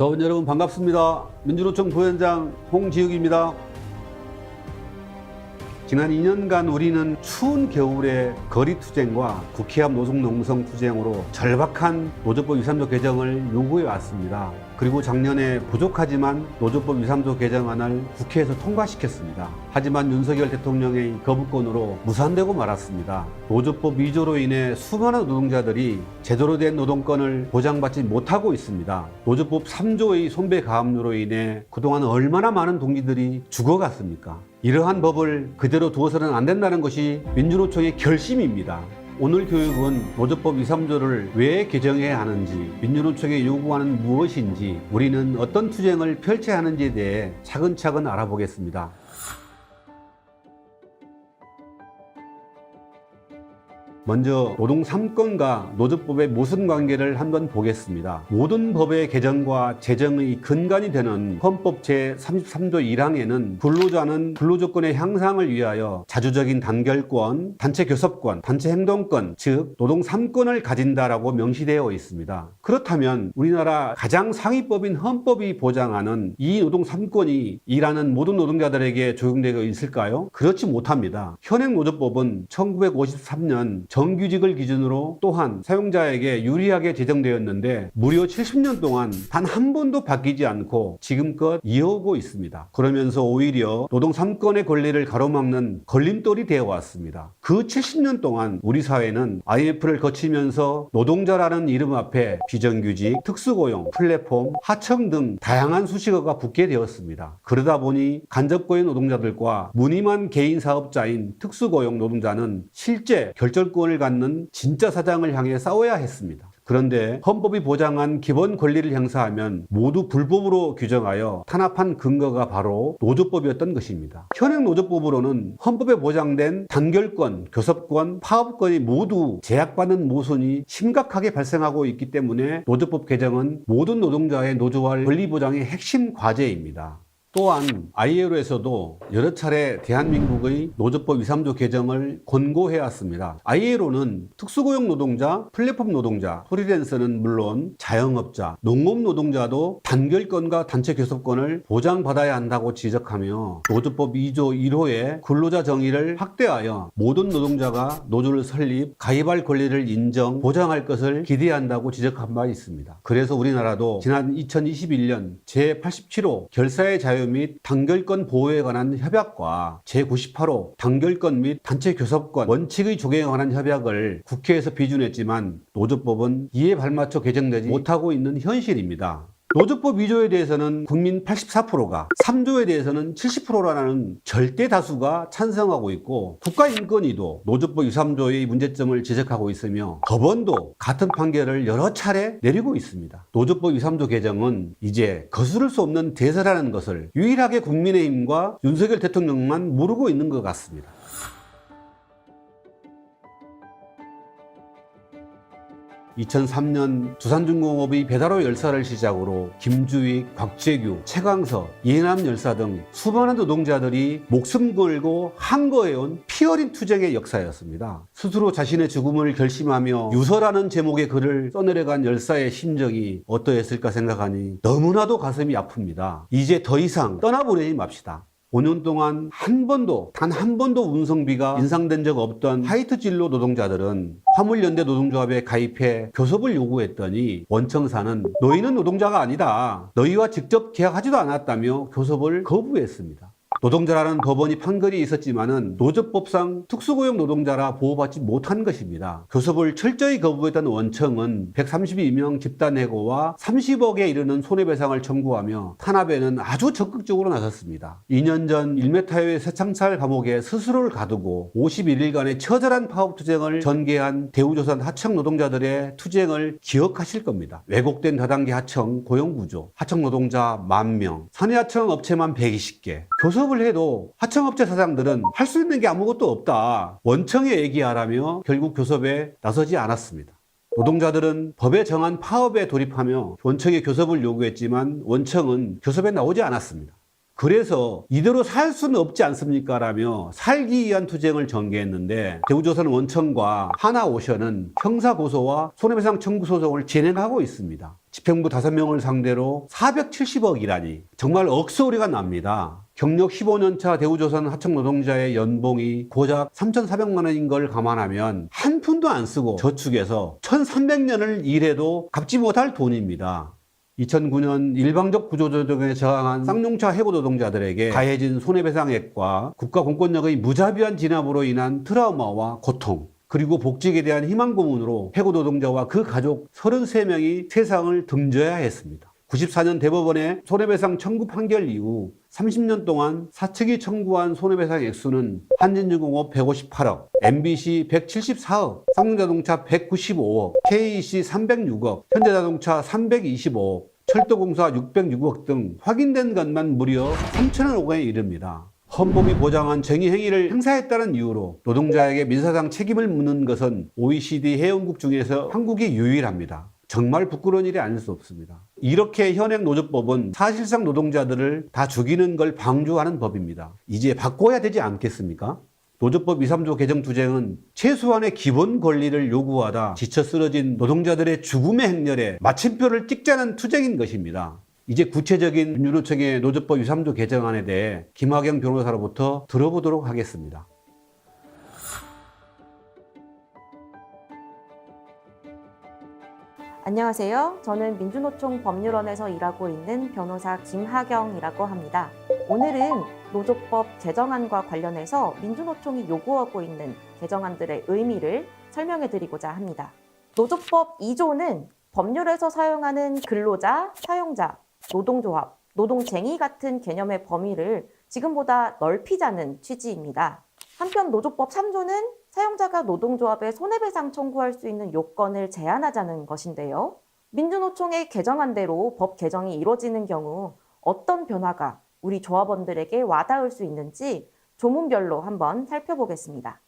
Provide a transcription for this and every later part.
저분 여러분 반갑습니다. 민주노총 부위원장 홍지욱입니다. 지난 2년간 우리는 추운 겨울에 거리투쟁과 국회 앞 노숙농성 투쟁으로 절박한 노조법 2, 3조 개정을 요구해 왔습니다. 그리고 작년에 부족하지만 노조법 2, 3조 개정안을 국회에서 통과시켰습니다. 하지만 윤석열 대통령의 거부권으로 무산되고 말았습니다. 노조법 2조로 인해 수많은 노동자들이 제대로 된 노동권을 보장받지 못하고 있습니다. 노조법 3조의 손배 가압류로 인해 그동안 얼마나 많은 동지들이 죽어갔습니까? 이러한 법을 그대로 두어서는 안 된다는 것이 민주노총의 결심입니다. 오늘 교육은 노조법 2, 3조를 왜 개정해야 하는지, 민주노총의 요구하는 무엇인지, 우리는 어떤 투쟁을 펼쳐야 하는지에 대해 차근차근 알아보겠습니다. 먼저 노동 3권과 노조법의 무슨 관계를 한번 보겠습니다. 모든 법의 개정과 제정의 근간이 되는 헌법 제33조 1항에는 근로자는 근로조건의 향상을 위하여 자주적인 단결권, 단체 교섭권, 단체 행동권, 즉 노동 3권을 가진다라고 명시되어 있습니다. 그렇다면 우리나라 가장 상위법인 헌법이 보장하는 이 노동 3권이 일하는 모든 노동자들에게 적용되어 있을까요? 그렇지 못합니다. 현행 노조법은 1953년 정규직을 기준으로 또한 사용자에게 유리하게 제정되었는데 무려 70년 동안 단 한 번도 바뀌지 않고 지금껏 이어오고 있습니다. 그러면서 오히려 노동 3권의 권리를 가로막는 걸림돌이 되어 왔습니다. 그 70년 동안 우리 사회는 IMF를 거치면서 노동자라는 이름 앞에 비정규직, 특수고용, 플랫폼, 하청 등 다양한 수식어가 붙게 되었습니다. 그러다 보니 간접고용 노동자들과 무임한 개인 사업자인 특수고용 노동자는 실제 결정권을 갖는 진짜 사장을 향해 싸워야 했습니다. 그런데 헌법이 보장한 기본 권리를 행사하면 모두 불법으로 규정하여 탄압한 근거가 바로 노조법이었던 것입니다. 현행 노조법으로는 헌법에 보장된 단결권, 교섭권, 파업권이 모두 제약받는 모순이 심각하게 발생하고 있기 때문에 노조법 개정은 모든 노동자의 노조화 권리 보장의 핵심 과제입니다. 또한 ILO에서도 여러 차례 대한민국의 노조법 2, 3조 개정을 권고해왔습니다. ILO는 특수고용 노동자, 플랫폼 노동자, 프리랜서는 물론 자영업자, 농업 노동자도 단결권과 단체 교섭권을 보장받아야 한다고 지적하며 노조법 2조 1호의 근로자 정의를 확대하여 모든 노동자가 노조를 설립, 가입할 권리를 인정, 보장할 것을 기대한다고 지적한 바 있습니다. 그래서 우리나라도 지난 2021년 제87호 결사의 자유 및 단결권 보호에 관한 협약과 제98호 단결권 및 단체 교섭권 원칙의 적용에 관한 협약을 국회에서 비준했지만 노조법은 이에 발맞춰 개정되지 못하고 있는 현실입니다. 노조법 2조에 대해서는 국민 84%가, 3조에 대해서는 70%라는 절대 다수가 찬성하고 있고 국가인권위도 노조법 2, 3조의 문제점을 지적하고 있으며 법원도 같은 판결을 여러 차례 내리고 있습니다. 노조법 2, 3조 개정은 이제 거스를 수 없는 대세라는 것을 유일하게 국민의힘과 윤석열 대통령만 모르고 있는 것 같습니다. 2003년 두산중공업의 배달호 열사를 시작으로 김주익, 곽재규, 최광서, 이해남 열사 등 수많은 노동자들이 목숨 걸고 항거해온 피어린 투쟁의 역사였습니다. 스스로 자신의 죽음을 결심하며 유서라는 제목의 글을 써내려간 열사의 심정이 어떠했을까 생각하니 너무나도 가슴이 아픕니다. 이제 더 이상 떠나보내지 맙시다. 5년 동안 단 한 번도 운송비가 인상된 적 없던 화이트 진로 노동자들은 화물연대 노동조합에 가입해 교섭을 요구했더니 원청사는 너희는 노동자가 아니다. 너희와 직접 계약하지도 않았다며 교섭을 거부했습니다. 노동자라는 법원이 판결이 있었지만은 노조법상 특수고용 노동자라 보호받지 못한 것입니다. 교섭을 철저히 거부했던 원청은 132명 집단해고와 30억에 이르는 손해배상을 청구하며 탄압에는 아주 적극적으로 나섰습니다. 2년 전 1m의 새창살 감옥에 스스로를 가두고 51일간의 처절한 파업투쟁을 전개한 대우조선 하청 노동자들의 투쟁을 기억하실 겁니다. 왜곡된 다단계 하청 고용구조, 하청 노동자 10,000명, 선의하청 업체만 120개, 교섭을 해도 하청업체 사장들은 할 수 있는 게 아무것도 없다. 원청에 얘기하라며 결국 교섭에 나서지 않았습니다. 노동자들은 법에 정한 파업에 돌입하며 원청에 교섭을 요구했지만 원청은 교섭에 나오지 않았습니다. 그래서 이대로 살 수는 없지 않습니까? 라며 살기 위한 투쟁을 전개했는데 대우조선 원청과 하나오션은 형사고소와 손해배상 청구 소송을 진행하고 있습니다. 집행부 5명을 상대로 470억이라니 정말 억소리가 납니다. 경력 15년차 대우조선 하청 노동자의 연봉이 고작 3,400만 원인 걸 감안하면 한 푼도 안 쓰고 저축해서 1,300년을 일해도 갚지 못할 돈입니다. 2009년 일방적 구조조정에 저항한 쌍용차 해고 노동자들에게 가해진 손해배상액과 국가 공권력의 무자비한 진압으로 인한 트라우마와 고통, 그리고 복직에 대한 희망 고문으로 해고 노동자와 그 가족 33명이 세상을 등져야 했습니다. 94년 대법원의 손해배상 청구 판결 이후 30년 동안 사측이 청구한 손해배상 액수는 한진중공업 158억, MBC 174억, 쌍용자동차 195억, KEC 306억, 현대자동차 325억, 철도공사 606억 등 확인된 것만 무려 3천억 원에 이릅니다. 헌법이 보장한 정의 행위를 행사했다는 이유로 노동자에게 민사상 책임을 묻는 것은 OECD 회원국 중에서 한국이 유일합니다. 정말 부끄러운 일이 아닐 수 없습니다. 이렇게 현행 노조법은 사실상 노동자들을 다 죽이는 걸 방조하는 법입니다. 이제 바꿔야 되지 않겠습니까? 노조법 2, 3조 개정 투쟁은 최소한의 기본 권리를 요구하다 지쳐 쓰러진 노동자들의 죽음의 행렬에 마침표를 찍자는 투쟁인 것입니다. 이제 구체적인 민주노총의 노조법 2, 3조 개정안에 대해 김학영 변호사로부터 들어보도록 하겠습니다. 안녕하세요. 저는 민주노총 법률원에서 일하고 있는 변호사 김하경이라고 합니다. 오늘은 노조법 개정안과 관련해서 민주노총이 요구하고 있는 개정안들의 의미를 설명해 드리고자 합니다. 노조법 2조는 법률에서 사용하는 근로자, 사용자, 노동조합, 노동쟁의 같은 개념의 범위를 지금보다 넓히자는 취지입니다. 한편 노조법 3조는 사용자가 노동조합에 손해배상 청구할 수 있는 요건을 제한하자는 것인데요. 민주노총의 개정안대로 법 개정이 이루어지는 경우 어떤 변화가 우리 조합원들에게 와닿을 수 있는지 조문별로 한번 살펴보겠습니다.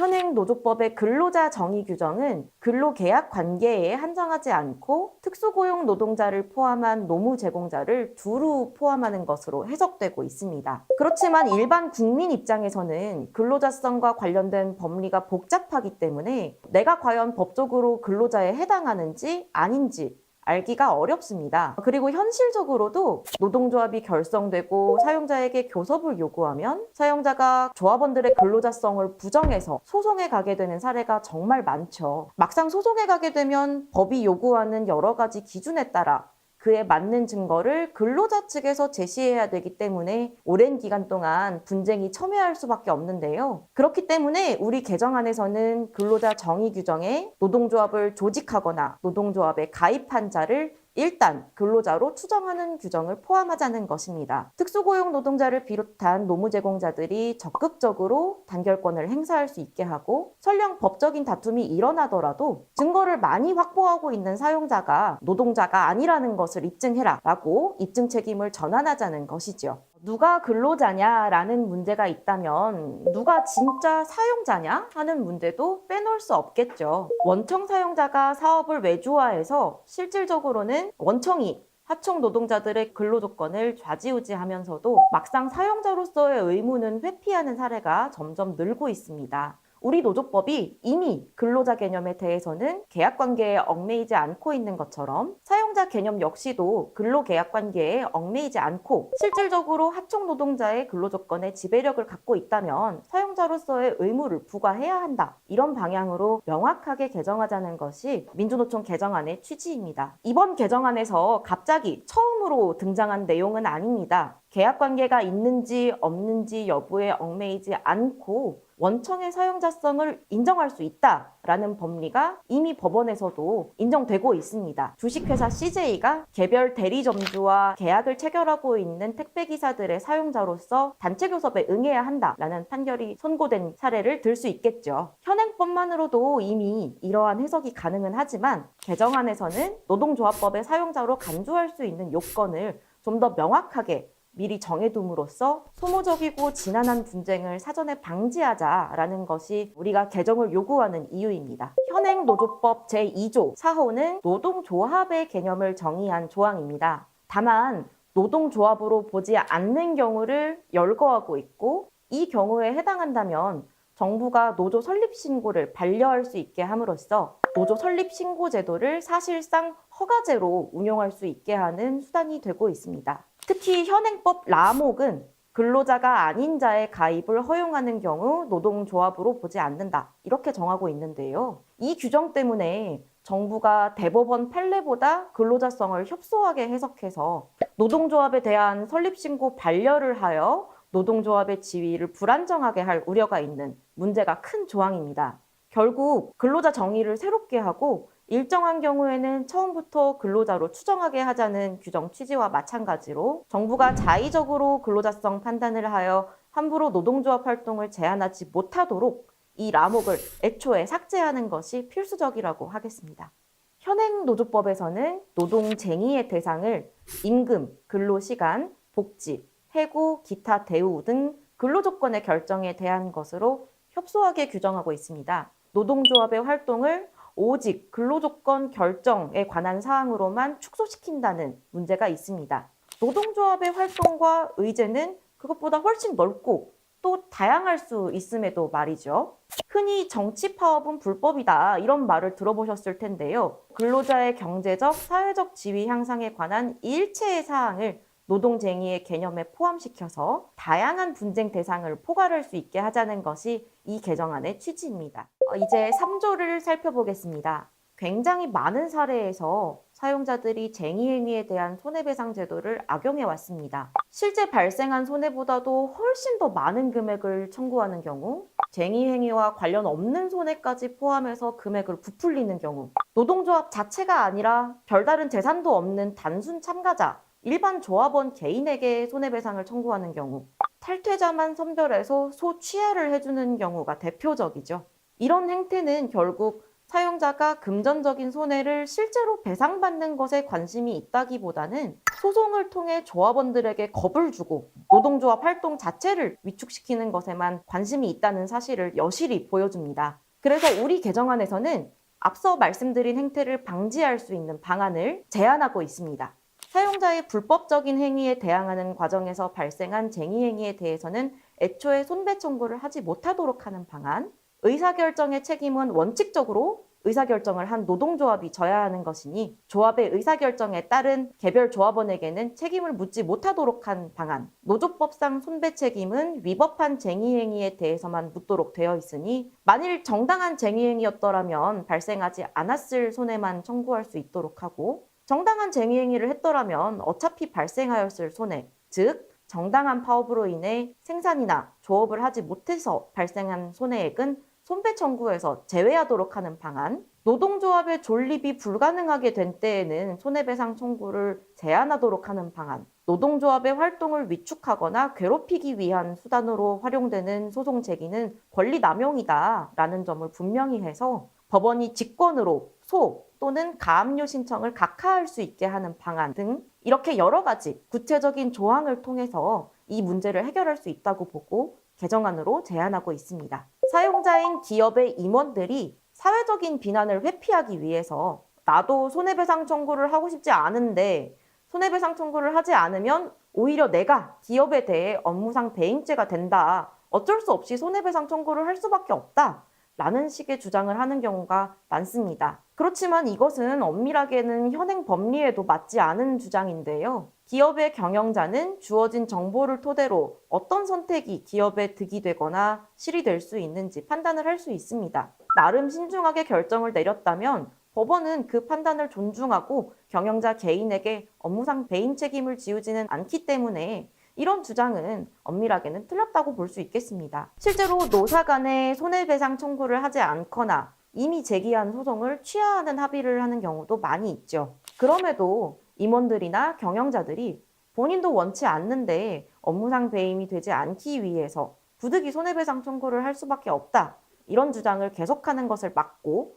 현행 노조법의 근로자 정의 규정은 근로계약 관계에 한정하지 않고 특수고용 노동자를 포함한 노무 제공자를 두루 포함하는 것으로 해석되고 있습니다. 그렇지만 일반 국민 입장에서는 근로자성과 관련된 법리가 복잡하기 때문에 내가 과연 법적으로 근로자에 해당하는지 아닌지 알기가 어렵습니다. 그리고 현실적으로도 노동조합이 결성되고 사용자에게 교섭을 요구하면 사용자가 조합원들의 근로자성을 부정해서 소송에 가게 되는 사례가 정말 많죠. 막상 소송에 가게 되면 법이 요구하는 여러 가지 기준에 따라 그에 맞는 증거를 근로자 측에서 제시해야 되기 때문에 오랜 기간 동안 분쟁이 첨예할 수밖에 없는데요. 그렇기 때문에 우리 개정안에서는 근로자 정의 규정에 노동조합을 조직하거나 노동조합에 가입한 자를 일단 근로자로 추정하는 규정을 포함하자는 것입니다. 특수고용 노동자를 비롯한 노무 제공자들이 적극적으로 단결권을 행사할 수 있게 하고 설령 법적인 다툼이 일어나더라도 증거를 많이 확보하고 있는 사용자가 노동자가 아니라는 것을 입증해라 라고 입증 책임을 전환하자는 것이죠. 누가 근로자냐라는 문제가 있다면 누가 진짜 사용자냐 하는 문제도 빼놓을 수 없겠죠. 원청 사용자가 사업을 외주화해서 실질적으로는 원청이 하청 노동자들의 근로조건을 좌지우지하면서도 막상 사용자로서의 의무는 회피하는 사례가 점점 늘고 있습니다. 우리 노조법이 이미 근로자 개념에 대해서는 계약관계에 얽매이지 않고 있는 것처럼 사용자 개념 역시도 근로계약관계에 얽매이지 않고 실질적으로 하청 노동자의 근로조건에 지배력을 갖고 있다면 사용자로서의 의무를 부과해야 한다. 이런 방향으로 명확하게 개정하자는 것이 민주노총 개정안의 취지입니다. 이번 개정안에서 갑자기 처음으로 등장한 내용은 아닙니다. 계약관계가 있는지 없는지 여부에 얽매이지 않고 원청의 사용자성을 인정할 수 있다라는 법리가 이미 법원에서도 인정되고 있습니다. 주식회사 CJ가 개별 대리점주와 계약을 체결하고 있는 택배기사들의 사용자로서 단체교섭에 응해야 한다라는 판결이 선고된 사례를 들 수 있겠죠. 현행법만으로도 이미 이러한 해석이 가능은 하지만 개정안에서는 노동조합법의 사용자로 간주할 수 있는 요건을 좀 더 명확하게 미리 정해둠으로써 소모적이고 지난한 분쟁을 사전에 방지하자라는 것이 우리가 개정을 요구하는 이유입니다. 현행 노조법 제2조 4호는 노동조합의 개념을 정의한 조항입니다. 다만 노동조합으로 보지 않는 경우를 열거하고 있고, 이 경우에 해당한다면 정부가 노조 설립 신고를 반려할 수 있게 함으로써 노조 설립 신고 제도를 사실상 허가제로 운용할 수 있게 하는 수단이 되고 있습니다. 특히 현행법 라목은 근로자가 아닌 자의 가입을 허용하는 경우 노동조합으로 보지 않는다, 이렇게 정하고 있는데요. 이 규정 때문에 정부가 대법원 판례보다 근로자성을 협소하게 해석해서 노동조합에 대한 설립신고 반려를 하여 노동조합의 지위를 불안정하게 할 우려가 있는 문제가 큰 조항입니다. 결국 근로자 정의를 새롭게 하고 일정한 경우에는 처음부터 근로자로 추정하게 하자는 규정 취지와 마찬가지로 정부가 자의적으로 근로자성 판단을 하여 함부로 노동조합 활동을 제한하지 못하도록 이 라목을 애초에 삭제하는 것이 필수적이라고 하겠습니다. 현행 노조법에서는 노동쟁의의 대상을 임금, 근로시간, 복지, 해고, 기타 대우 등 근로조건의 결정에 대한 것으로 협소하게 규정하고 있습니다. 노동조합의 활동을 오직 근로조건 결정에 관한 사항으로만 축소시킨다는 문제가 있습니다. 노동조합의 활동과 의제는 그것보다 훨씬 넓고 또 다양할 수 있음에도 말이죠. 흔히 정치 파업은 불법이다, 이런 말을 들어보셨을 텐데요. 근로자의 경제적, 사회적 지위 향상에 관한 일체의 사항을 노동쟁의의 개념에 포함시켜서 다양한 분쟁 대상을 포괄할 수 있게 하자는 것이 이 개정안의 취지입니다. 이제 3조를 살펴보겠습니다. 굉장히 많은 사례에서 사용자들이 쟁의행위에 대한 손해배상 제도를 악용해 왔습니다. 실제 발생한 손해보다도 훨씬 더 많은 금액을 청구하는 경우, 쟁의행위와 관련 없는 손해까지 포함해서 금액을 부풀리는 경우, 노동조합 자체가 아니라 별다른 재산도 없는 단순 참가자, 일반 조합원 개인에게 손해배상을 청구하는 경우, 탈퇴자만 선별해서 소취하를 해주는 경우가 대표적이죠. 이런 행태는 결국 사용자가 금전적인 손해를 실제로 배상받는 것에 관심이 있다기보다는 소송을 통해 조합원들에게 겁을 주고 노동조합 활동 자체를 위축시키는 것에만 관심이 있다는 사실을 여실히 보여줍니다. 그래서 우리 개정안에서는 앞서 말씀드린 행태를 방지할 수 있는 방안을 제안하고 있습니다. 사용자의 불법적인 행위에 대항하는 과정에서 발생한 쟁의행위에 대해서는 애초에 손배 청구를 하지 못하도록 하는 방안, 의사결정의 책임은 원칙적으로 의사결정을 한 노동조합이 져야 하는 것이니 조합의 의사결정에 따른 개별 조합원에게는 책임을 묻지 못하도록 한 방안, 노조법상 손배 책임은 위법한 쟁의행위에 대해서만 묻도록 되어 있으니 만일 정당한 쟁의행위였더라면 발생하지 않았을 손해만 청구할 수 있도록 하고, 정당한 쟁의행위를 했더라면 어차피 발생하였을 손해, 즉 정당한 파업으로 인해 생산이나 조업을 하지 못해서 발생한 손해액은 손배 청구에서 제외하도록 하는 방안, 노동조합의 존립이 불가능하게 된 때에는 손해배상 청구를 제한하도록 하는 방안, 노동조합의 활동을 위축하거나 괴롭히기 위한 수단으로 활용되는 소송 제기는 권리 남용이다라는 점을 분명히 해서 법원이 직권으로 소 또는 가압류 신청을 각하할 수 있게 하는 방안 등 이렇게 여러 가지 구체적인 조항을 통해서 이 문제를 해결할 수 있다고 보고 개정안으로 제안하고 있습니다. 사용자인 기업의 임원들이 사회적인 비난을 회피하기 위해서 나도 손해배상 청구를 하고 싶지 않은데 손해배상 청구를 하지 않으면 오히려 내가 기업에 대해 업무상 배임죄가 된다, 어쩔 수 없이 손해배상 청구를 할 수밖에 없다 라는 식의 주장을 하는 경우가 많습니다. 그렇지만 이것은 엄밀하게는 현행 법리에도 맞지 않은 주장인데요. 기업의 경영자는 주어진 정보를 토대로 어떤 선택이 기업에 득이 되거나 실이 될 수 있는지 판단을 할 수 있습니다. 나름 신중하게 결정을 내렸다면 법원은 그 판단을 존중하고 경영자 개인에게 업무상 배임 책임을 지우지는 않기 때문에 이런 주장은 엄밀하게는 틀렸다고 볼 수 있겠습니다. 실제로 노사 간에 손해배상 청구를 하지 않거나 이미 제기한 소송을 취하하는 합의를 하는 경우도 많이 있죠. 그럼에도 임원들이나 경영자들이 본인도 원치 않는데 업무상 배임이 되지 않기 위해서 부득이 손해배상 청구를 할 수밖에 없다, 이런 주장을 계속하는 것을 막고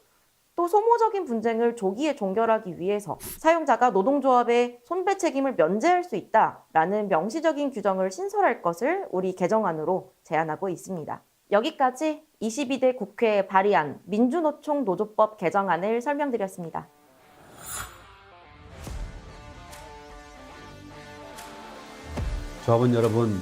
또 소모적인 분쟁을 조기에 종결하기 위해서 사용자가 노동조합의 손배 책임을 면제할 수 있다라는 명시적인 규정을 신설할 것을 우리 개정안으로 제안하고 있습니다. 여기까지 22대 국회에 발의한 민주노총 노조법 개정안을 설명드렸습니다. 조합원 여러분,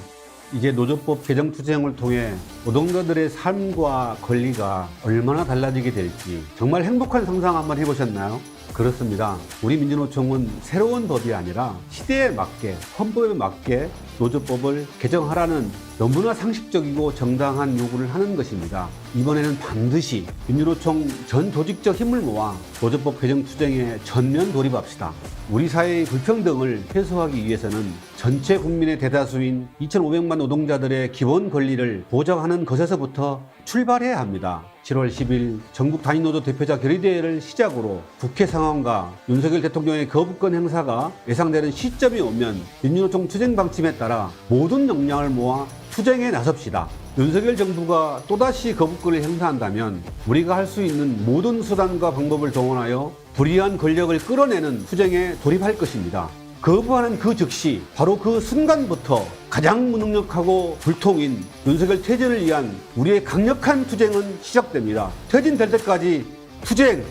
이제 노조법 개정 투쟁을 통해 노동자들의 삶과 권리가 얼마나 달라지게 될지 정말 행복한 상상 한번 해보셨나요? 그렇습니다. 우리 민주노총은 새로운 법이 아니라 시대에 맞게, 헌법에 맞게 노조법을 개정하라는 너무나 상식적이고 정당한 요구를 하는 것입니다. 이번에는 반드시 민주노총 전 조직적 힘을 모아 노조법 개정 투쟁에 전면 돌입합시다. 우리 사회의 불평등을 해소하기 위해서는 전체 국민의 대다수인 2,500만 노동자들의 기본 권리를 보장하는 것에서부터 출발해야 합니다. 7월 10일 전국 단위노조 대표자 결의대회를 시작으로 국회 상황과 윤석열 대통령의 거부권 행사가 예상되는 시점이 오면 민주노총 투쟁 방침에 따라 모든 역량을 모아 투쟁에 나섭시다. 윤석열 정부가 또다시 거부권을 행사한다면 우리가 할 수 있는 모든 수단과 방법을 동원하여 불이한 권력을 끌어내는 투쟁에 돌입할 것입니다. 거부하는 그 즉시 바로 그 순간부터 가장 무능력하고 불통인 윤석열 퇴진을 위한 우리의 강력한 투쟁은 시작됩니다. 퇴진될 때까지 투쟁!